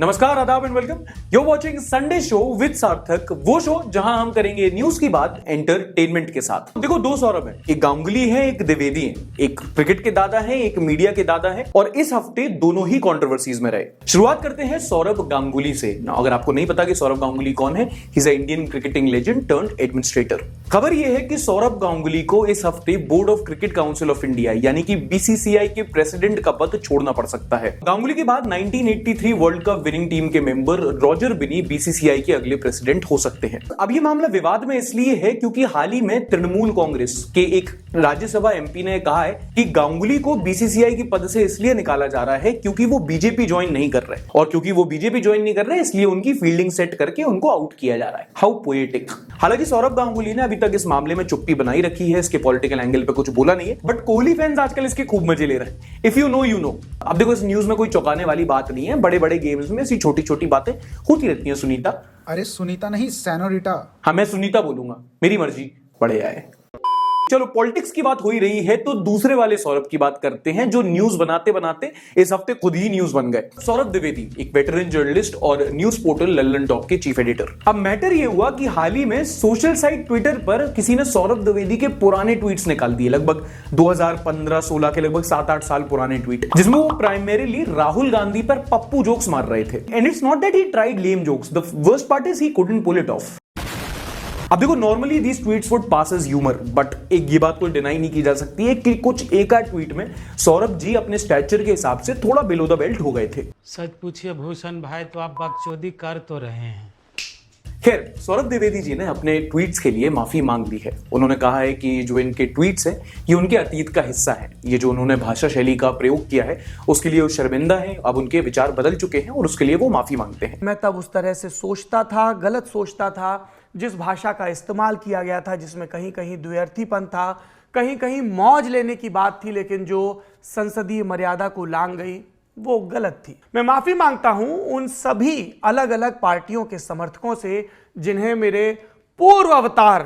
नमस्कार, आदाब and welcome. You watching Sunday show with सार्थक, वो शो जहां हम करेंगे न्यूज की बात एंटरटेनमेंट के साथ। देखो, दो सौरभ है, एक गांगुली है, एक द्विवेदी है, एक क्रिकेट के दादा है, एक मीडिया के दादा है, और इस हफ्ते दोनों ही कंट्रोवर्सीज में रहे। शुरुआत करते हैं सौरभ गांगुली से। अगर आपको नहीं पता कि सौरभ गांगुली कौन है, he is a Indian cricketing legend turned administrator. खबर यह है कि सौरभ गांगुली को इस हफ्ते board of cricket council of India यानी कि बीसीसीआई के प्रेसिडेंट का पद छोड़ना पड़ सकता है। गांगुली के बाद 1983 वर्ल्ड कप विनिंग टीम के मेंबर रॉजर बिनी बीसीसीआई के अगले प्रेसिडेंट हो सकते हैं। अब ये मामला विवाद में इसलिए है क्योंकि हाल ही में तृणमूल कांग्रेस के एक राज्यसभा एमपी ने कहा है कि गांगुली को बीसीसीआई के पद से इसलिए निकाला जा रहा है क्योंकि वो बीजेपी ज्वाइन नहीं कर रहे, और क्योंकि वो बीजेपी ज्वाइन नहीं कर रहे इसलिए उनकी फील्डिंग सेट करके उनको आउट किया जा रहा है। How poetic. हालांकि सौरभ गांगुली ने अभी तक इस मामले में चुप्पी बनाई रखी है, इसके पॉलिटिकल एंगल पे कुछ बोला नहीं है, बट कोहली फैंस आजकल इसके खूब मजे ले रहे हैं। If you know you know. अब देखो, इस न्यूज में कोई चौंकाने वाली बात नहीं है, बड़े बड़े गेम्स में ऐसी छोटी छोटी बातें होती रहती हैं। सुनीता, अरे सुनीता नहीं, सैनोरिटा। हाँ, मैं सुनीता बोलूंगा, मेरी मर्जी। बड़े आए। चलो, पॉलिटिक्स की बात हो ही रही है तो दूसरे वाले सौरभ की बात करते हैं जो न्यूज बनाते बनाते इस हफ्ते खुद ही न्यूज बन गए। सौरभ द्विवेदी एक वेटरन जर्नलिस्ट और न्यूज पोर्टल लल्लन टॉप के चीफ एडिटर। अब मैटर ये हुआ कि हाल ही में सोशल साइट ट्विटर पर किसी ने सौरभ द्विवेदी के पुराने ट्वीट्स निकाल दिए, लगभग 2015-16 के लगभग 7-8 साल पुराने ट्वीट, जिसमें वो प्राइमरीली राहुल गांधी पर पप्पू जोक्स मार रहे थे। And it's not that he tried lame jokes, the worst part is he couldn't pull it off. अब देखो, normally these tweets would pass as humour, but एक ये बात कोई डिनाई नहीं की जा सकती है कि कुछ एक आध ट्वीट में सौरभ जी अपने स्टैचर के हिसाब से थोड़ा बिलो द बेल्ट हो गए थे। सच पूछिए भूषण भाई, तो आप बकचोदी कर तो रहे हैं। खैर, सौरभ द्विवेदी जी ने अपने ट्वीट्स के लिए माफी मांग ली है। उन्होंने कहा है कि जो इनके ट्वीट्स हैं ये उनके अतीत का हिस्सा है। ये जो उन्होंने भाषा शैली का प्रयोग किया है उसके लिए वो शर्मिंदा है। अब उनके विचार बदल चुके हैं और उसके लिए वो माफी मांगते हैं। मैं तब उस तरह से सोचता था, गलत सोचता था, जिस भाषा का इस्तेमाल किया गया था जिसमें कहीं कहीं द्व्यर्थीपन था, कहीं कहीं मौज लेने की बात थी, लेकिन जो संसदीय मर्यादा को लांघ गई वो गलत थी। मैं माफी मांगता हूं उन सभी अलग अलग पार्टियों के समर्थकों से जिन्हें मेरे पूर्व अवतार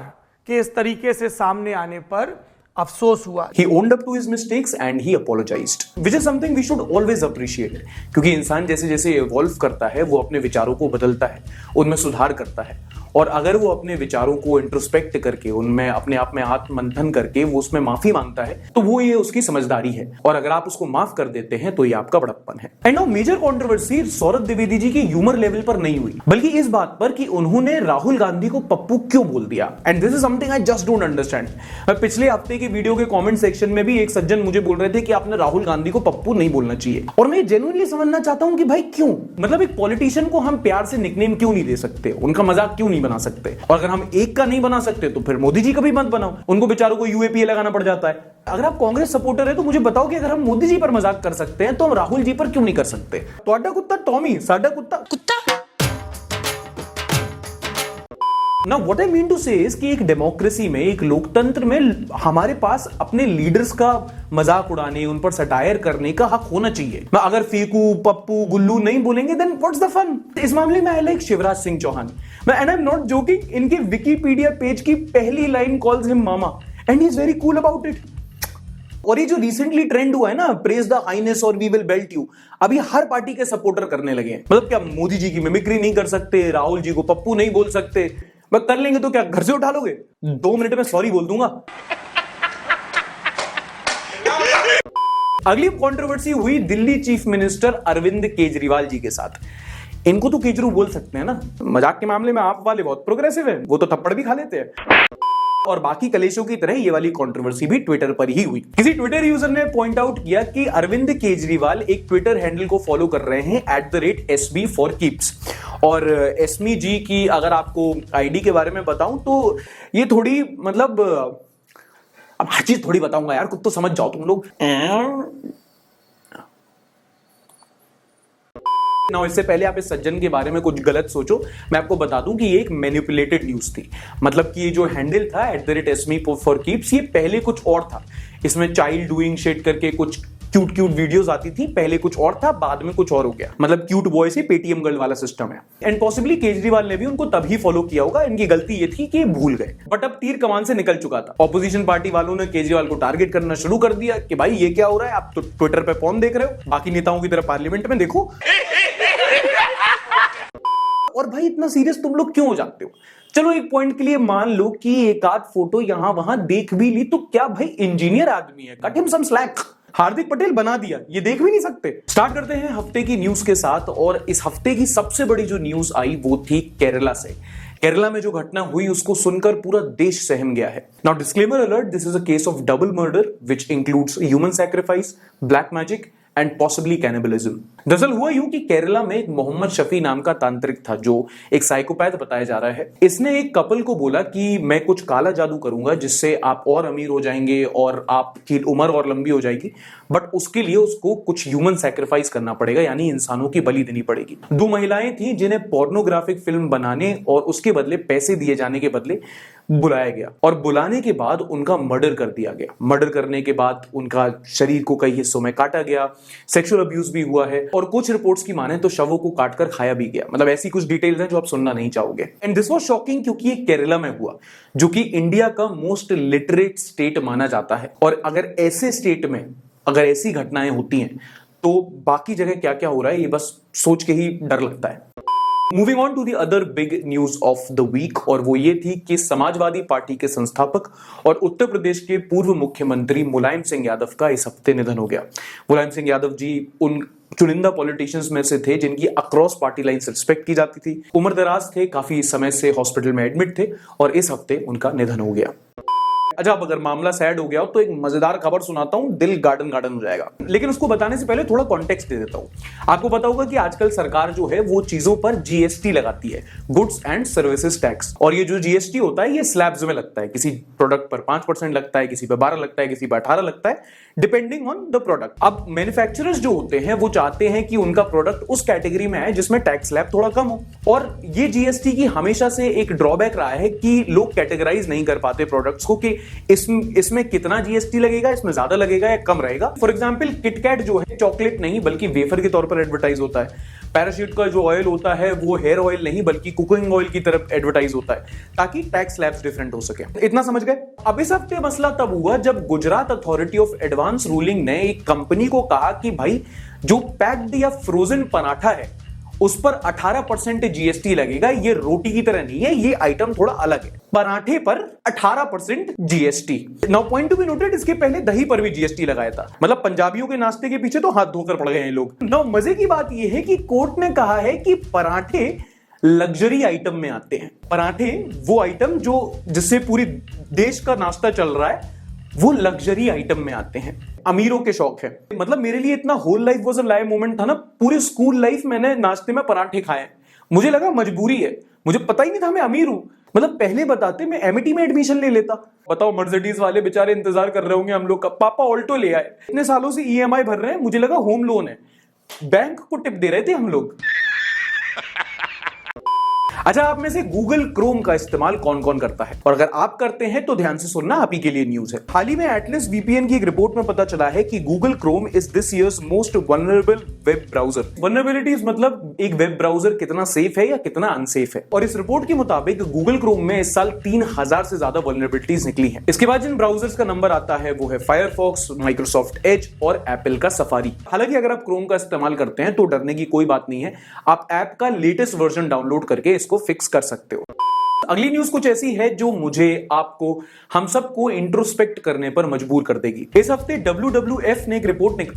के इस तरीके से सामने आने पर अफसोस हुआ। He owned up to his mistakes and he apologized, which is something we should always appreciate. क्योंकि इंसान जैसे जैसे इवॉल्व करता है वो अपने विचारों को बदलता है, उनमें सुधार करता है, और अगर वो अपने विचारों को इंट्रोस्पेक्ट करके उनमें अपने आप में आत्ममंथन करके वो उसमें माफी मांगता है तो वो ये उसकी समझदारी है, और अगर आप उसको माफ कर देते हैं तो ये आपका बड़प्पन है। And now major controversy Saurabh Dwivedi ji की ह्यूमर लेवल पर नहीं हुई, बल्कि इस बात पर कि उन्होंने राहुल गांधी को पप्पू क्यों बोल दिया। And this is something I just don't understand. मैं पिछले हफ्ते की वीडियो के कमेंट सेक्शन में भी एक सज्जन मुझे बोल रहे थे कि आपने राहुल गांधी को पप्पू नहीं बोलना चाहिए, और मैं जेन्युइनली समझना चाहता हूं कि भाई क्यों, मतलब एक पॉलिटिशियन को हम प्यार से निकनेम क्यों नहीं दे सकते, उनका मजाक क्यों नहीं बना सकते, और अगर हम एक का नहीं बना सकते तो फिर मोदी जी का भी मत बनाओ, उनको बेचारों को यूएपीए लगाना पड़ जाता है। अगर आप कांग्रेस सपोर्टर है तो मुझे बताओ कि अगर हम मोदी जी पर मजाक कर सकते हैं तो हम राहुल जी पर क्यों नहीं कर सकते। तोड़ा कुत्ता टॉमी, साडा कुत्ता कुत्ता। Now what I mean to say is कि एक डेमोक्रेसी में, एक लोकतंत्र में हमारे पास अपने लीडर्स का मजाक उड़ाने, उन पर सटायर करने का हक होना चाहिए। अगर फीकू, पप्पू, गुल्लू नहीं बोलेंगे देन व्हाट्स द फन। इस मामले में I like Shivraj Singh Chouhan. And I am not joking, इनके विकिपीडिया पेज की पहली line calls him mama and he is very cool about it. और ये जो रिसेंटली ट्रेंड हुआ है ना, प्रेज द हाइनेस और वी विल बेल्ट यू, अभी हर पार्टी के सपोर्टर करने लगे हैं। मतलब क्या मोदी जी की मिमिक्री नहीं कर सकते, राहुल जी को पप्पू नहीं बोल सकते, बस कर लेंगे तो क्या घर से उठा लोगे? 2 मिनट में सॉरी बोल दूंगा। अगली कंट्रोवर्सी हुई दिल्ली चीफ मिनिस्टर अरविंद केजरीवाल जी के साथ। इनको तो केजरू बोल सकते हैं ना, मजाक के मामले में आप वाले बहुत प्रोग्रेसिव है, वो तो थप्पड़ भी खा लेते हैं। और बाकी कलेशों की तरह ये वाली कंट्रोवर्सी भी ट्विटर पर ही हुई। किसी ट्विटर यूजर ने पॉइंट आउट किया कि अरविंद केजरीवाल एक ट्विटर हैंडल को फॉलो कर रहे हैं @SB4Keeps, और एसमी जी की अगर आपको आईडी के बारे में बताऊं तो ये थोड़ी, मतलब अब हर चीज थोड़ी बताऊंगा यार, कुछ तो समझ जाओ तुम लोग। ना इससे पहले आप इस सज्जन के बारे में कुछ गलत सोचो, मैं आपको बता दूं कि ये एक मैनिपुलेटेड न्यूज थी। मतलब कि ये जो हैंडल था @SB4Keeps, ये पहले कुछ और था। इसमें चाइल्ड डूइंग शिट करके कुछ क्यूट वीडियोस आती थी, पहले कुछ और था, बाद में कुछ और हो गया। मतलब क्यूट बॉय से पेटीएम गर्ल वाला सिस्टम है। एंड पॉसिबली केजरीवाल ने भी उनको तभी फॉलो किया होगा। इनकी गलती ये थी कि भूल गए, बट अब तीर कमान से निकल चुका था। ऑपोजिशन पार्टी वालों ने केजरीवाल को टारगेट करना शुरू कर दिया कि भाई ये क्या हो रहा है, आप तो ट्विटर पे पॉर्न देख रहे हो, बाकी नेताओं की तरह पार्लियामेंट में देखो। और भाई इतना सीरियस तुम लोग क्यों हो जाते हो? चलो एक पॉइंट के लिए मान लो कि एक आध फोटो यहां वहां देख भी ली, तो क्या भाई इंजीनियर आदमी है, cut him some slack. Hardik Patel बना दिया, ये देख भी नहीं सकते। स्टार्ट करते हैं हफ्ते की न्यूज के साथ, और इस हफ्ते की सबसे बड़ी जो न्यूज आई वो थी केरला से। केरला में जो घटना हुई उसको सुनकर पूरा देश सहम गया है। Now disclaimer alert, this is a case of double murder which includes human sacrifice, black magic and possibly cannibalism. दरअसल हुआ यूं कि केरला में एक मोहम्मद शफी नाम का तांत्रिक था जो एक साइकोपैथ बताया जा रहा है। इसने एक कपल को बोला कि मैं कुछ काला जादू करूंगा जिससे आप और अमीर हो जाएंगे और आपकी उम्र और लंबी हो जाएगी, बट उसके लिए उसको कुछ ह्यूमन सैक्रिफाइस करना पड़ेगा, यानी इंसानों की बलि देनी पड़ेगी। दो महिलाएं थी जिन्हें पोर्नोग्राफिक फिल्म बनाने और उसके बदले पैसे दिए जाने के बदले बुलाया गया, और बुलाने के बाद उनका मर्डर कर दिया गया। मर्डर करने के बाद उनका शरीर को कई हिस्सों में काटा गया, सेक्सुअल अब्यूज भी हुआ है, और कुछ रिपोर्ट्स की माने तो शवों को काटकर खाया भी गया। मतलब ऐसी कुछ डिटेल्स हैं जो आप सुनना नहीं चाहोगे। एंड दिस वाज शॉकिंग क्योंकि ये केरला में हुआ, जो कि इंडिया का मोस्ट लिटरेट स्टेट माना जाता है। और अगर ऐसे स्टेट में अगर ऐसी घटनाएं होती हैं तो बाकी जगह क्या क्या हो रहा है ये बस सोच के ही डर लगता है। Moving on to the other big news of the week, और वो ये थी कि समाजवादी पार्टी के संस्थापक और उत्तर प्रदेश के पूर्व मुख्यमंत्री मुलायम सिंह यादव का इस हफ्ते निधन हो गया। मुलायम सिंह यादव जी उन चुनिंदा पॉलिटिशियंस में से थे जिनकी अक्रॉस पार्टी लाइंस रिस्पेक्ट की जाती थी, उम्र दराज थे, काफी समय से हॉस्पिटल में एडमिट थे, और इस हफ्ते उनका निधन हो गया। अच्छा, अब अगर मामला सैड हो गया हो तो एक मजेदार खबर सुनाता हूं, दिल गार्डन गार्डन हो जाएगा। लेकिन उसको बताने से पहले थोड़ा कॉन्टेक्स्ट दे देता हूं। आपको पता होगा कि आजकल सरकार जो है वो चीजों पर जीएसटी लगाती है, गुड्स एंड सर्विसेज टैक्स। और ये जो जीएसटी होता है ये स्लैब्स में लगता है, किसी प्रोडक्ट पर 5% लगता है, किसी पर 12 लगता है, किसी पर 18 लगता है, डिपेंडिंग ऑन द प्रोडक्ट। अब मैन्युफैक्चरर्स जो होते हैं वो चाहते हैं कि उनका प्रोडक्ट उस कैटेगरी में आए जिसमें टैक्स स्लैब थोड़ा कम हो। और ये जीएसटी की हमेशा से एक ड्रॉबैक रहा है कि लोग कैटेगराइज नहीं कर पाते प्रोडक्ट्स को कि इसमें कितना जीएसटी लगेगा, इसमें ज्यादा लगेगा या कम रहेगा। फॉर एग्जांपल किटकैट जो है चॉकलेट नहीं बल्कि वेफर के तौर पर एडवर्टाइज होता है। पैराशूट का जो ऑयल होता है वो हेयर ऑयल नहीं बल्कि कुकिंग ऑयल की तरफ एडवर्टाइज होता है, ताकि टैक्स स्लैब्स डिफरेंट हो सके। इतना समझ गए? अब इस हफ्ते मसला तब हुआ जब Gujarat authority of advance ruling ने एक कंपनी को कहा कि भाई जो पैक्ड या फ्रोजन पराठा है उस पर 18% जीएसटी लगेगा। ये रोटी की तरह नहीं है, ये आइटम थोड़ा अलग है। पराठे पर 18% GST. Now point to be noted, इसके पहले दही पर भी जीएसटी लगाया था। मतलब पंजाबियों के नाश्ते के पीछे तो हाथ धोकर पड़ गए हैं लोग। नाउ मजे की बात यह है कि कोर्ट ने कहा है कि पराठे लग्जरी आइटम में आते हैं। पराठे वो आइटम जो जिससे पूरी देश का नाश्ता चल रहा है वो लग्जरी आइटम में आते हैं, अमीरों के शौक है। मतलब मेरे लिए इतना whole life was a live moment था ना, पूरी स्कूल लाइफ मैंने नाश्ते में पराठे खाए। मुझे लगा मजबूरी है, मुझे पता ही नहीं था मैं अमीर हूं। मतलब पहले बताते मैं एमईटी में एडमिशन ले लेता। बताओ, मर्सिडीज वाले बेचारे इंतजार कर रहे होंगे हम लोग का, पापा ऑल्टो ले आए, इतने सालों से ईएमआई भर रहे हैं, मुझे लगा होम लोन है, बैंक को टिप दे रहे थे हम लोग। अच्छा, आप में से गूगल क्रोम का इस्तेमाल कौन कौन करता है? और अगर आप करते हैं तो ध्यान से सुनना, आप ही के लिए न्यूज है। हाल ही में एटलस वीपीएन की एक रिपोर्ट में पता चला है कि Google Chrome is this years most vulnerable web browser. Vulnerabilities मतलब एक वेब ब्राउजर कितना सेफ है या कितना अनसेफ है। और इस रिपोर्ट के मुताबिक गूगल क्रोम में इस साल 3000 से ज्यादा वल्नरेबिलिटीज निकली हैं। इसके बाद जिन ब्राउजर्स का नंबर आता है वो है फायरफॉक्स, माइक्रोसॉफ्ट एज और एप्पल का सफारी। हालांकि अगर आप क्रोम का इस्तेमाल करते हैं तो डरने की कोई बात नहीं है, आप ऐप का लेटेस्ट वर्जन डाउनलोड करके इसको फिक्स कर सकते हो। अगली न्यूज कुछ ऐसी है जो मुझे, आपको, हम सबको इंट्रोस्पेक्ट करने पर मजबूर कर देगी। इस हफ्ते WWF ने एक रिपोर्ट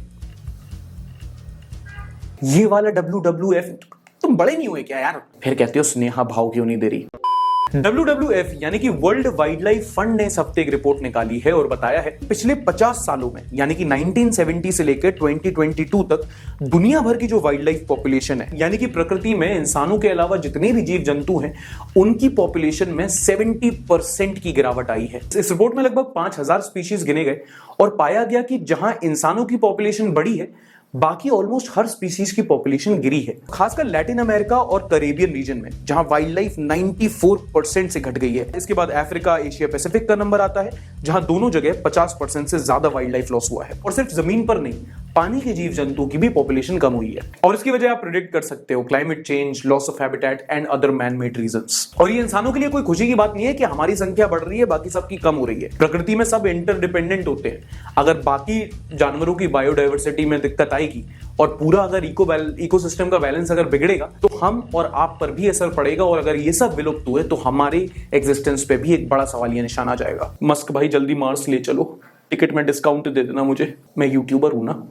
ये वाला WWF तुम बड़े नहीं हुए क्या यार? फिर कहते हो स्नेहा भाव क्यों नहीं दे रही। WWF यानी कि वर्ल्ड वाइल्ड लाइफ फंड ने इस हफ्ते एक रिपोर्ट निकाली है और बताया है पिछले 50 सालों में यानी कि 1970 से लेकर 2022 तक दुनिया भर की जो वाइल्ड लाइफ पॉपुलेशन है, यानी कि प्रकृति में इंसानों के अलावा जितने भी जीव जंतु हैं उनकी पॉपुलेशन में 70% की गिरावट आई है। इस रिपोर्ट में लगभग 5000 स्पीशीज गिने गए और पाया गया कि जहां इंसानों की पॉपुलेशन बढ़ी है बाकी ऑलमोस्ट हर स्पीसीज की पॉपुलेशन गिरी है। खासकर लैटिन अमेरिका और कैरेबियन रीजन में जहां वाइल्ड लाइफ 94% से घट गई है। इसके बाद अफ्रीका, एशिया पैसिफिक का नंबर आता है जहां दोनों जगह 50% से ज्यादा वाइल्ड लाइफ लॉस हुआ है। और सिर्फ जमीन पर नहीं, पानी के जीव जंतु की भी पॉपुलेशन कम हुई है। और इसकी वजह आप प्रेडिक्ट कर सकते हो climate change, loss of habitat and other man made reasons. और ये इंसानों के लिए कोई खुशी की बात नहीं है कि हमारी संख्या बढ़ रही है, बाकी सबकी कम हो रही है। प्रकृति में सब इंटरडिपेंडेंट होते हैं। अगर बाकी जानवरों की बायोडाइवर्सिटी में दिक्कत आएगी और पूरा अगर इकोसिस्टम का बैलेंस अगर बिगड़ेगा तो हम और आप पर भी असर पड़ेगा, और अगर ये सब विलुप्त हुए तो हमारे एग्जिस्टेंस पे भी एक बड़ा सवालिया निशान आ जाएगा। मस्क भाई जल्दी मार्स ले चलो, टिकट में डिस्काउंट दे देना मुझे, मैं यूट्यूबर हूं ना।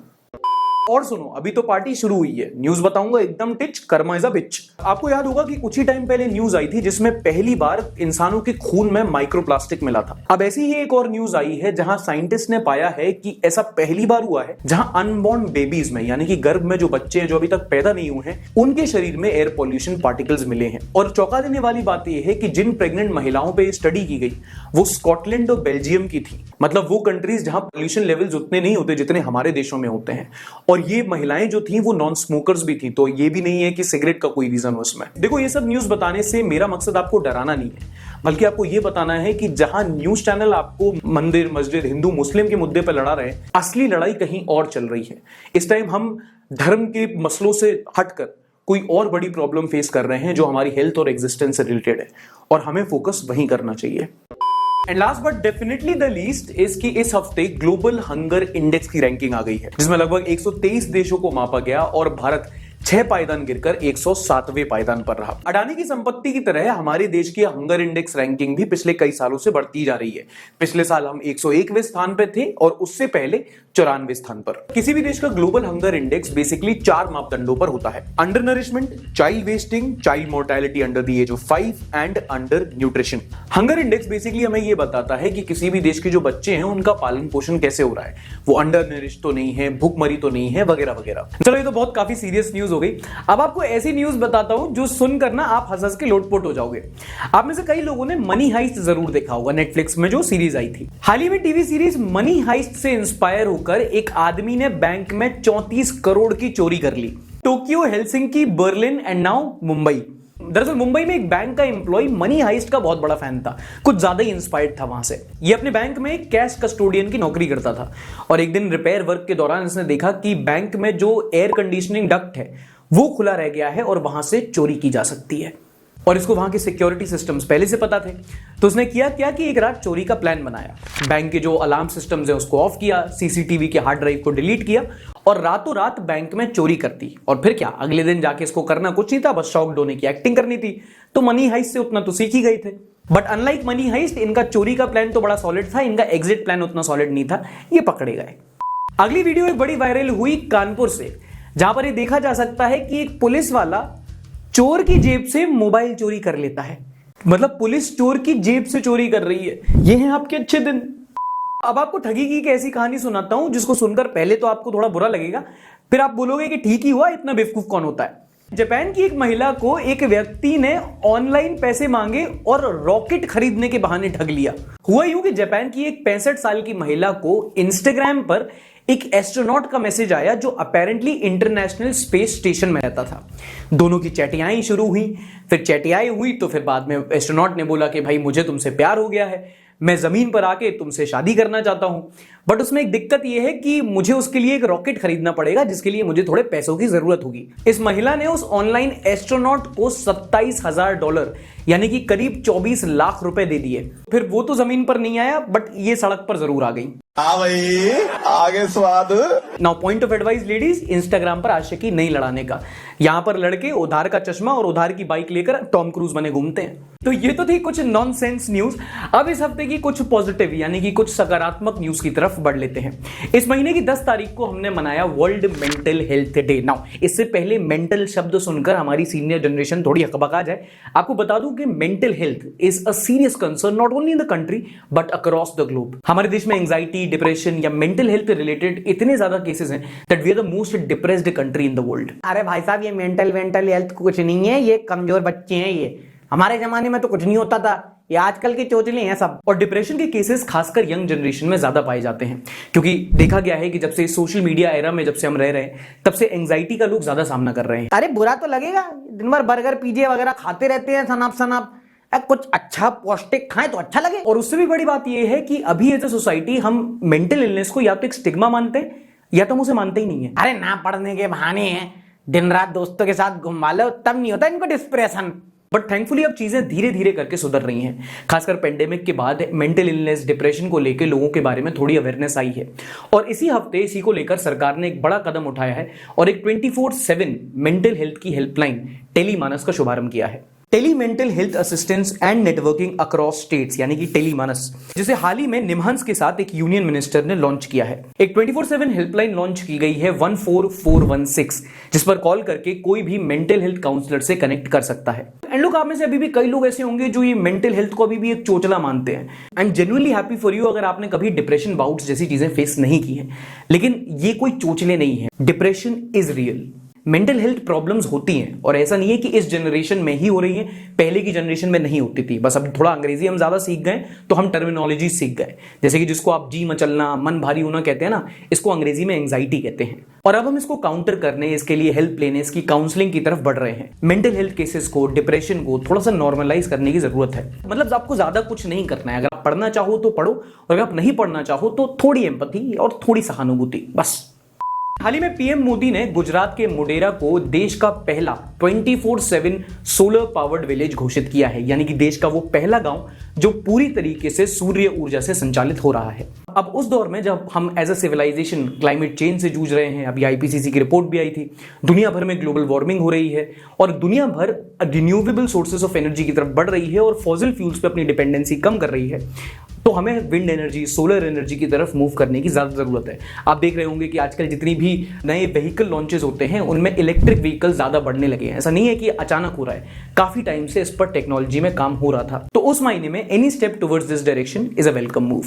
और सुनो, अभी तो पार्टी शुरू हुई है, न्यूज बताऊंगा एकदम टिच, कर्मा इज अ बिच। आपको याद होगा कि कुछ ही टाइम पहले न्यूज आई थी जिसमें पहली बार इंसानों के खून में माइक्रोप्लास्टिक मिला था। अब ऐसी ही एक और न्यूज आई है जहां साइंटिस्ट ने पाया है कि ऐसा पहली बार हुआ है जहां अनबॉर्न बेबीज में, यानी कि गर्भ में जो बच्चे हैं जो अभी तक पैदा नहीं हुए हैं, उनके शरीर में एयर पॉल्यूशन पार्टिकल्स मिले हैं। और चौंका देने वाली बात यह है कि जिन प्रेग्नेंट महिलाओं पर स्टडी की गई वो स्कॉटलैंड और बेल्जियम की थी, मतलब वो कंट्रीज जहां पॉल्यूशन लेवल्स उतने नहीं होते जितने हमारे देशों में होते हैं। और ये महिलाएं जो थी वो नॉन स्मोकर्स भी थी, तो ये भी नहीं है कि सिगरेट का कोई रीजन हो इसमें। देखो, ये सब न्यूज बताने से मेरा मकसद आपको डराना नहीं है, बल्कि आपको ये बताना है कि जहां न्यूज चैनल आपको मंदिर, मस्जिद, हिंदू मुस्लिम के मुद्दे पर लड़ा रहे हैं, असली लड़ाई कहीं और चल रही है। इस टाइम हम धर्म के मसलों से हटकर कोई और बड़ी प्रॉब्लम फेस कर रहे हैं जो हमारी हेल्थ और एग्जिस्टेंस से रिलेटेड है, और हमें फोकस वहीं करना चाहिए। And last but definitely the least is कि इस हफ्ते ग्लोबल हंगर इंडेक्स की रैंकिंग आ गई है, जिसमें लगभग 123 देशों को मापा गया और भारत 6 पायदान गिरकर 107वें पायदान पर रहा। अडानी की संपत्ति की तरह हमारे देश की हंगर इंडेक्स रैंकिंग भी पिछले कई सालों से बढ़ती जा रही है। पिछले साल हम 101वें स्थान पर थे और उससे पहले 94वें स्थान पर। किसी भी देश का ग्लोबल हंगर इंडेक्स बेसिकली 4 मापदंडों पर होता है: undernourishment, child wasting, child mortality under the age of 5 and undernutrition. Hunger index basically हमें यह बताता है कि किसी भी देश के जो बच्चे हैं उनका पालन पोषण कैसे हो रहा है, वो अंडर नरिश तो नहीं है, भूखमरी तो नहीं है, वगैरह वगैरह। चलो, ये तो बहुत काफी सीरियस न्यूज हो गई। अब आपको ऐसी न्यूज बताता हूं जो सुनकर ना आप हंस हंस के लोटपोट हो जाओगे। आप में से कई लोगों ने मनी हाइस्ट जरूर देखा होगा, नेटफ्लिक्स में जो सीरीज आई थी। हाल ही में टीवी सीरीज मनी हाइस्ट से इंस्पायर होकर एक आदमी ने बैंक में 34 करोड़ की चोरी कर ली। Tokyo, Helsinki, Berlin and now Mumbai. दरअसल मुंबई में एक बैंक का एम्प्लॉय मनी हाइस्ट का बहुत बड़ा फैन था, कुछ ज्यादा ही इंस्पायर्ड था वहां से। ये अपने बैंक में कैश कस्टोडियन की नौकरी करता था और एक दिन रिपेयर वर्क के दौरान इसने देखा कि बैंक में जो एयर कंडीशनिंग डक्ट है वो खुला रह गया है और वहां से चोरी की जा सकती है। और इसको वहां के सिक्योरिटी सिस्टम्स पहले से पता थे, तो उसने किया क्या कि एक रात चोरी का प्लान बनाया। बैंक के जो अलार्म सिस्टम्स हैं उसको ऑफ किया, सीसीटीवी के हार्ड ड्राइव को डिलीट किया और रातों रात बैंक में चोरी कर दी। और फिर क्या, अगले दिन जाके इसको करना कुछ नहीं था, बस शॉक्ड होने की एक्टिंग करनी थी। तो मनी हाइस्ट से उतना तो सीख ही गए थे। बट अनलाइक मनी हाइस्ट, इनका चोरी का प्लान तो बड़ा सॉलिड था, इनका एग्जिट प्लान उतना सॉलिड नहीं था, ये पकड़े गए। अगली वीडियो एक बड़ी वायरल हुई कानपुर से, जहां पर ये देखा जा सकता है कि एक पुलिस वाला चोर की जेब से मोबाइल चोरी कर लेता है। मतलब पुलिस चोर की जेब से चोरी कर रही है। ये हैं आपके अच्छे दिन। अब आपको ठगी की एक ऐसी कहानी सुनाता हूं जिसको सुनकर पहले तो आपको थोड़ा बुरा लगेगा, फिर आप बोलोगे कि ठीक ही हुआ, इतना बेवकूफ कौन होता है। जापान की एक महिला को एक व्यक्ति ने ऑनलाइन पैसे मांगे और रॉकेट खरीदने के बहाने ठग लिया। हुआ यूं कि जापान की एक 65 साल की महिला को इंस्टाग्राम पर एक एस्ट्रोनॉट का मैसेज आया जो अपेरेंटली इंटरनेशनल स्पेस स्टेशन में रहता था। दोनों की चैटियाएं शुरू हुई, फिर चैटियाएं हुई तो फिर बाद में एस्ट्रोनॉट ने बोला कि भाई मुझे तुमसे प्यार हो गया है, मैं जमीन पर आके तुमसे शादी करना चाहता हूं। बट उसमें एक दिक्कत यह है कि मुझे उसके लिए एक रॉकेट खरीदना पड़ेगा जिसके लिए मुझे थोड़े पैसों की जरूरत होगी। इस महिला ने उस ऑनलाइन एस्ट्रोनॉट को $27,000 यानी कि करीब 24 लाख रुपए दे दिए। फिर वो तो जमीन पर नहीं आया बट ये सड़क पर जरूर आ गई। भाई आगे स्वाद। Now point of advice ladies, Instagram पर आशिकी नहीं लड़ाने का। यहां पर लड़के उधार का चश्मा और उधार की बाइक लेकर टॉम क्रूज बने घूमते हैं। तो ये तो थी कुछ नॉनसेंस न्यूज। अब इस हफ्ते की कुछ पॉजिटिव यानी कि कुछ सकारात्मक न्यूज की तरफ बढ़ लेते हैं। इस महीने की 10 तारीख को हमने मनाया world mental health day. Now इससे पहले मेंटल शब्द सुनकर हमारी सीनियर जनरेशन थोड़ी हकबका जाए, आपको बता दूं कि mental health is a serious concern not only in the country but across the globe. हमारे देश में एंजाइटी, डिप्रेशन या मेंटल हेल्थ रिलेटेड इतने ज्यादा केसेस हैं that we are the most depressed country in the world. अरे भाई साहब, ये मेंटल हेल्थ कुछ नहीं है, ये कमजोर बच्चे हैं। ये हमारे जमाने में तो कुछ नहीं होता था, ये आजकल के चोचले हैं सब। और डिप्रेशन के केसेस खासकर यंग जनरेशन में ज्यादा पाए जाते हैं, क्योंकि देखा गया है कि जब से सोशल मीडिया एरा में जब से हम रह रहे हैं तब से एंजाइटी का लोग ज्यादा सामना कर रहे हैं। अरे बुरा तो लगेगा, दिन भर बर्गर पिज्जा वगैरह खाते रहते हैं सनाप। कुछ अच्छा पौष्टिक खाएं तो अच्छा लगे। और उससे भी बड़ी बात यह है कि अभी एज अ सोसाइटी हम मेंटल इलनेस को या तो एक स्टिग्मा मानते हैं या तो हम उसे मानते ही नहीं है। अरे ना पढ़ने के बहाने हैं, दिन रात दोस्तों के साथ घुमा लो तब नहीं होता इनको डिस्प्रेशन। बट थैंकफुली अब चीजें धीरे धीरे करके सुधर रही हैं। खासकर पेंडेमिक के बाद मेंटल इलनेस, डिप्रेशन को लेकर लोगों के बारे में थोड़ी अवेयरनेस आई है और इसी हफ्ते इसी को लेकर सरकार ने एक बड़ा कदम उठाया है और एक 24/7 मेंटल हेल्थ की हेल्पलाइन टेलीमानस का शुभारंभ किया है। Tele mental health assistance and networking across states यानी कि टेलीमानस, जिसे हाल ही में निमहंस के साथ एक यूनियन मिनिस्टर ने लॉन्च किया है। एक 24/7 हेल्पलाइन लॉन्च की गई है 14416, जिस पर कॉल करके कोई भी मेंटल हेल्थ काउंसलर से कनेक्ट कर सकता है। एंड लोग आप में से अभी भी कई लोग ऐसे होंगे जो ये मेंटल हेल्थ को अभी भी एक चोचला मानते हैं। And genuinely happy for you अगर आपने कभी डिप्रेशन बाउट्स जैसी चीजें फेस नहीं की हैं, लेकिन ये कोई चोचले नहीं है। Depression is real. Mental health problems होती हैं और ऐसा नहीं है कि इस जनरेशन में ही हो रही है, पहले की जनरेशन में नहीं होती थी। बस अब थोड़ा अंग्रेजी हम ज्यादा सीख गए तो हम टर्मिनोलॉजी सीख गए। जैसे कि जिसको आप जी मचलना, मन भारी होना कहते हैं ना, इसको अंग्रेजी में एंग्जाइटी कहते हैं। और अब हम इसको काउंटर करने, इसके लिए हेल्प लेने, इसकी काउंसलिंग की तरफ बढ़ रहे हैं। मेंटल हेल्थ केसेस को, डिप्रेशन को थोड़ा सा नॉर्मलाइज करने की जरूरत है। मतलब आपको ज्यादा कुछ नहीं करना है। अगर आप पढ़ना चाहो तो पढ़ो और अगर आप नहीं पढ़ना चाहो तो थोड़ी एम्पैथी और थोड़ी सहानुभूति, बस। हाल ही में पीएम मोदी ने गुजरात के मोडेरा को देश का पहला 24/7 सोलर पावर्ड विलेज घोषित किया है, यानी कि देश का वो पहला गांव जो पूरी तरीके से सूर्य ऊर्जा से संचालित हो रहा है। अब उस दौर में जब हम as a civilisation climate change से जूझ रहे हैं, अभी आईपीसीसी की रिपोर्ट भी आई थी, दुनिया भर में ग्लोबल वार्मिंग हो रही है और दुनिया भर रिन्यूएबल सोर्सेज ऑफ एनर्जी की तरफ बढ़ रही है और फॉसिल फ्यूल्स पे अपनी डिपेंडेंसी कम कर रही है, तो हमें विंड एनर्जी, सोलर एनर्जी की तरफ मूव करने की ज्यादा जरूरत है। आप देख रहे होंगे कि आजकल जितनी भी नए व्हीकल लॉन्चेस होते हैं उनमें इलेक्ट्रिक व्हीकल ज्यादा बढ़ने लगे हैं। ऐसा नहीं है कि अचानक हो रहा है, काफी टाइम से इस पर टेक्नोलॉजी में काम हो रहा था। तो उस मायने में any step towards this direction is a welcome move.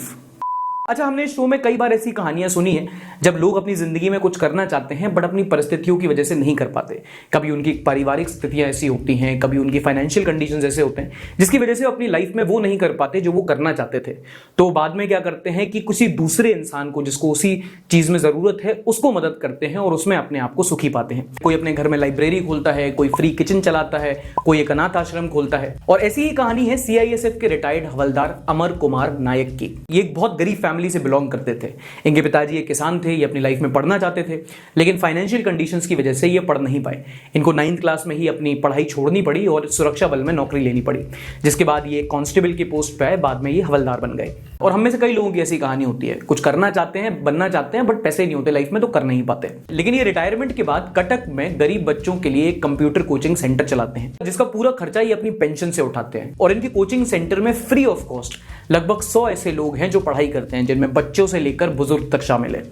अच्छा, हमने इस शो में कई बार ऐसी कहानियां सुनी है जब लोग अपनी जिंदगी में कुछ करना चाहते हैं बट अपनी परिस्थितियों की वजह से नहीं कर पाते। कभी उनकी पारिवारिक स्थितियां ऐसी होती हैं, कभी उनकी फाइनेंशियल कंडीशंस ऐसे होते हैं जिसकी वजह से वो अपनी लाइफ में वो नहीं कर पाते जो वो करना चाहते थे। तो बाद में क्या करते हैं कि किसी दूसरे इंसान को जिसको उसी चीज में जरूरत है उसको मदद करते हैं और उसमें अपने आप को सुखी पाते हैं। कोई अपने घर में लाइब्रेरी खोलता है, कोई फ्री किचन चलाता है, कोई एक अनाथ आश्रम खोलता है। और ऐसी ही कहानी है सीआईएसएफ के रिटायर्ड हवलदार अमर कुमार नायक की। ये एक बहुत गरीब फैमिली से बिलोंग करते थे। इनके पिताजी एक किसान थे, ये अपनी लाइफ में पढ़ना चाहते थे लेकिन फाइनेंशियल कंडीशंस की वजह से ये पढ़ नहीं पाए। इनको 9th क्लास में ही अपनी पढ़ाई छोड़नी पड़ी और सुरक्षा बल में नौकरी लेनी पड़ी, जिसके बाद ये कांस्टेबल की पोस्ट पे आए, बाद में ये हवलदार बन गए। और हम में से कई लोगों की ऐसी कहानी होती है, कुछ करना चाहते हैं, बनना चाहते हैं बट पैसे नहीं होते लाइफ में तो कर नहीं पाते। लेकिन ये रिटायरमेंट के बाद कटक में गरीब बच्चों के लिए एक कंप्यूटर कोचिंग सेंटर चलाते हैं जिसका पूरा खर्चा ये अपनी पेंशन से उठाते हैं। और इनके कोचिंग सेंटर में फ्री ऑफ कॉस्ट लगभग 100 ऐसे लोग हैं जो पढ़ाई करते हैं, जिनमें बच्चों से लेकर बुजुर्ग तक शामिल है।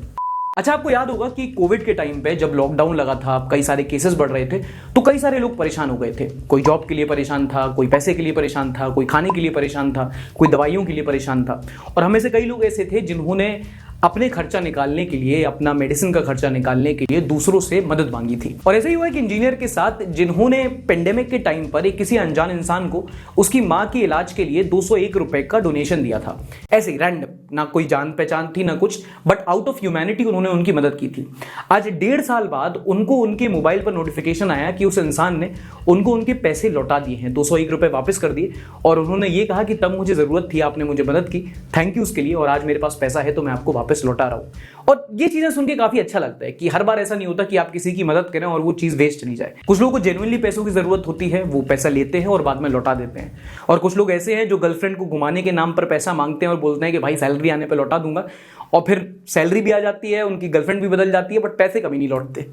अच्छा, आपको याद होगा कि कोविड के टाइम पे जब लॉकडाउन लगा था, कई सारे केसेस बढ़ रहे थे, तो कई सारे लोग परेशान हो गए थे। कोई जॉब के लिए परेशान था, कोई पैसे के लिए परेशान था, कोई खाने के लिए परेशान था, कोई दवाइयों के लिए परेशान था। और हमें से कई लोग ऐसे थे जिन्होंने अपने खर्चा निकालने के लिए, अपना मेडिसिन का खर्चा निकालने के लिए दूसरों से मदद मांगी थी। और ऐसा ही हुआ एक इंजीनियर के साथ जिन्होंने पेंडेमिक के टाइम पर एक किसी अनजान इंसान को उसकी मां के इलाज के लिए 201 रुपए का डोनेशन दिया था। ऐसे ही रैंडम, ना कोई जान पहचान थी ना कुछ, बट आउट ऑफ ह्यूमैनिटी उन्होंने उनकी मदद की थी। आज 1.5 साल बाद उनको उनके मोबाइल पर नोटिफिकेशन आया कि उस इंसान ने उनको उनके पैसे लौटा दिए हैं, 201 रुपए वापस कर दिए। और उन्होंने ये कहा कि तब मुझे जरूरत थी, आपने मुझे मदद की, थैंक यू उसके लिए, और आज मेरे पास पैसा है तो मैं आपको वापस लौटा रहा हूं। और ये चीजें सुन के काफी अच्छा लगता है कि हर बार ऐसा नहीं होता कि आप किसी की मदद करें और वो चीज वेस्ट चली जाए। कुछ लोगों को जेन्युइनली पैसों की जरूरत होती है, वो पैसा लेते हैं और बाद में लौटा देते हैं। और कुछ लोग ऐसे हैं जो गर्लफ्रेंड को घुमाने के नाम पर पैसा मांगते हैं और बोलते हैं कि भाई सैलरी आने पर लौटा दूंगा, और फिर सैलरी भी आ जाती है, उनकी गर्लफ्रेंड भी बदल जाती है, बट पैसे कभी नहीं लौटते।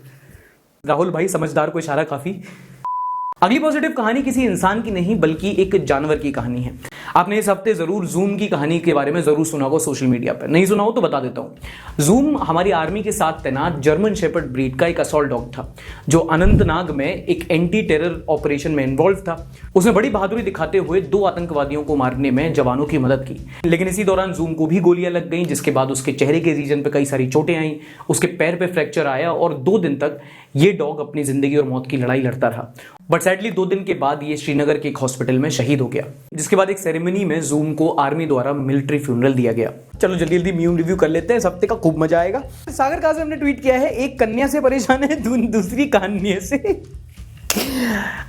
राहुल भाई समझदार को इशारा काफी। अगली पॉजिटिव कहानी किसी इंसान की नहीं बल्कि एक जानवर की कहानी है। आपने इस हफ्ते जरूर जूम की कहानी के बारे में जरूर सुना होगा सोशल मीडिया पर, नहीं सुना हो तो बता देता हूं। जूम हमारी आर्मी के साथ तैनात जर्मन शेपर्ड ब्रीड का एक असॉल्ट डॉग था जो अनंतनाग में एक एंटी टेरर ऑपरेशन में इन्वॉल्व था। उसने बड़ी बहादुरी दिखाते हुए 2 आतंकवादियों को मारने में जवानों की मदद की, लेकिन इसी दौरान जूम को भी गोलियां लग गईं, जिसके बाद उसके चेहरे के रीजन पे कई सारी चोटें आईं, उसके पैर पे फ्रैक्चर आया और 2 दिन तक ये डॉग अपनी जिंदगी और मौत की लड़ाई लड़ता रहा। बट सैडली 2 दिन के बाद ये श्रीनगर के एक हॉस्पिटल में शहीद हो गया, जिसके बाद एक सेरेमनी में जूम को आर्मी द्वारा मिलिट्री फ्यूनरल दिया गया। चलो जल्दी जल्दी म्यूम रिव्यू कर लेते हैं, इस हफ्ते का खूब मजा आएगा। सागर काज़म ने ट्वीट किया है, एक कन्या से परेशान है दूसरी कन्या से।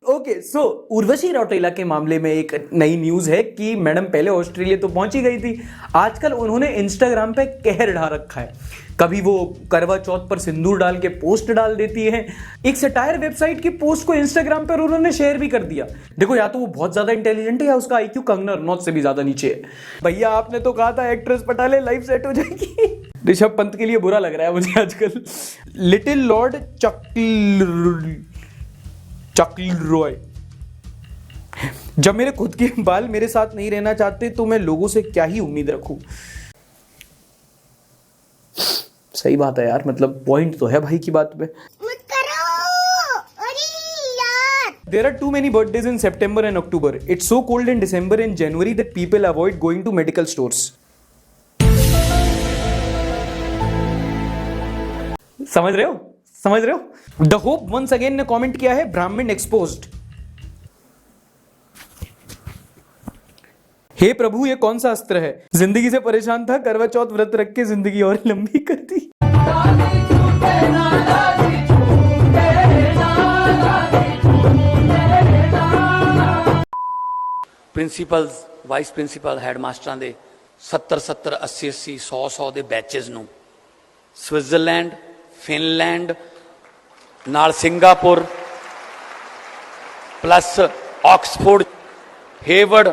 ओके, सो उर्वशी रौटेला के मामले में एक नई न्यूज है कि मैडम पहले ऑस्ट्रेलिया तो पहुंची गई थी, आजकल उन्होंने इंस्टाग्राम पे कहर ढा रखा है। कभी वो करवा चौथ पर सिंदूर डाल के पोस्ट डाल देती है। एक सटायर वेबसाइट की पोस्ट को इंस्टाग्राम पर उन्होंने शेयर भी कर दिया। देखो या तो वो बहुत ज्यादा इंटेलिजेंट है या उसका आईक्यू कंगना रनौत से भी ज्यादा नीचे है। भैया आपने तो कहा था एक्ट्रेस पटा ले लाइफ सेट हो जाएगी। ऋषभ पंत के लिए बुरा लग रहा है मुझे आजकल। लिटिल लॉर्ड चक्लरॉय, जब मेरे खुद के बाल मेरे साथ नहीं रहना चाहते तो मैं लोगों से क्या ही उम्मीद रखूं। सही बात है यार, मतलब पॉइंट तो है भाई की बात पे। मत करो, अरे यार। There are too many birthdays in September and October. It's so cold in December and January that people avoid going to medical stores. समझ रहे हो? समझ रहे हो? द होप वंस अगेन ने कमेंट किया है ब्राह्मण एक्सपोज्ड। हे प्रभु ये कौन सा अस्त्र है? जिंदगी से परेशान था, करवा चौथ व्रत रख के जिंदगी और लंबी कर दी। प्रिंसीपल वाइस प्रिंसीपल ਹੈਡਮਾਸਟਰਾਂ ਦੇ 70 80 100 ਦੇ ਬੈਚਸ ਨੂੰ ਸਵਿਟਜ਼ਰਲੈਂਡ ਫਿਨਲੈਂਡ ਨਾਲ Singapore plus Oxford Hayward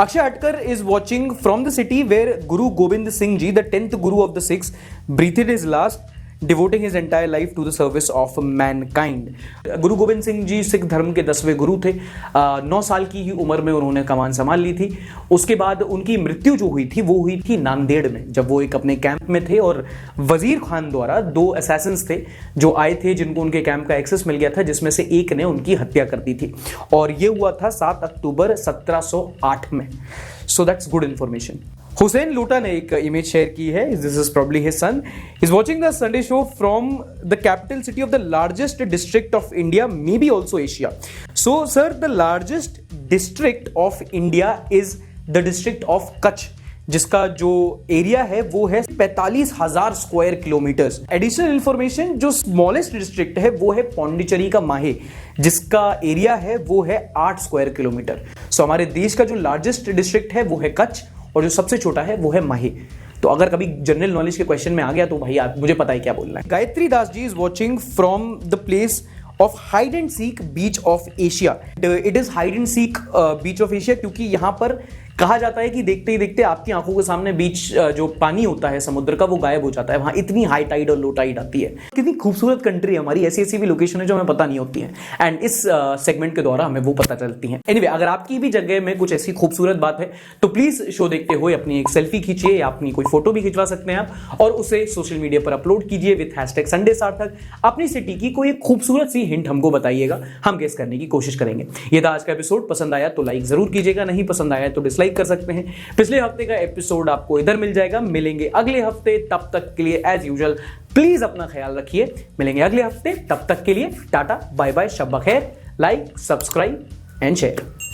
Akshay Atkar is watching from the city where Guru Gobind Singh Ji, the 10th Guru of the Sikhs, breathed his last, devoting his entire life to the service of mankind. गुरु गोविंद सिंह जी सिख धर्म के 10वें गुरु थे। 9 साल की ही उम्र में उन्होंने कमान संभाल ली थी। उसके बाद उनकी मृत्यु जो हुई थी वो हुई थी नांदेड़ में, जब वो एक अपने कैंप में थे और वजीर खान द्वारा 2 असैसिन्स थे जो आए थे जिनको उनके कैंप का एक्सेस मिल गया था, जिसमें से एक ने उनकी हत्या कर दी थी और ये हुआ था 7 अक्टूबर 1708 में। So that's good information. Hussain लोटा ने एक इमेज शेयर की है। This is probably his son. Is watching the Sunday show from the capital city of the largest district of India, may be also Asia. So sir, the largest district of India is the district of Kutch, जिसका जो area है वो है 45,000 square kilometres. Additional information, जो smallest district है वो है पौंडीचेरी का माहे, जिसका एरिया है वो है 8 स्क्वायर किलोमीटर। सो हमारे देश का जो लार्जेस्ट डिस्ट्रिक्ट है वो है कच्छ और जो सबसे छोटा है वो है माहे। तो अगर कभी जनरल नॉलेज के क्वेश्चन में आ गया तो भाई आप मुझे पता है क्या बोलना है। Gayatri Das ji is watching from the place of hide and seek beach of Asia. It is hide and seek beach of Asia क्योंकि यहां पर कहा जाता है कि देखते ही देखते आपकी आंखों के सामने बीच जो पानी होता है समुद्र का वो गायब हो जाता है। वहां इतनी हाई टाइड और लो टाइड आती है। कितनी खूबसूरत कंट्री है हमारी। ऐसी ऐसी भी लोकेशन है जो हमें पता नहीं होती है एंड इस सेगमेंट के द्वारा हमें वो पता चलती हैं। एनीवे, अगर आपकी भी जगह में कुछ ऐसी खूबसूरत बात है तो प्लीज शो देखते हुए अपनी एक सेल्फी खींचिए या अपनी कोई फोटो भी खिंचवा सकते हैं आप और उसे सोशल मीडिया पर अपलोड कीजिए विद #संडे सार्थक। अपनी सिटी की कोई एक खूबसूरत सी हिंट हमको बताइएगा, हम गेस करने की कोशिश करेंगे। ये था आज का एपिसोड। पसंद आया तो लाइक जरूर कीजिएगा, नहीं पसंद आया तो डिसलाइक कर सकते हैं। पिछले हफ्ते का एपिसोड आपको इधर मिल जाएगा। मिलेंगे अगले हफ्ते, तब तक के लिए एज यूजुअल प्लीज अपना ख्याल रखिए। मिलेंगे अगले हफ्ते, तब तक के लिए टाटा बाय बाय, शब बखैर। Like, subscribe and share.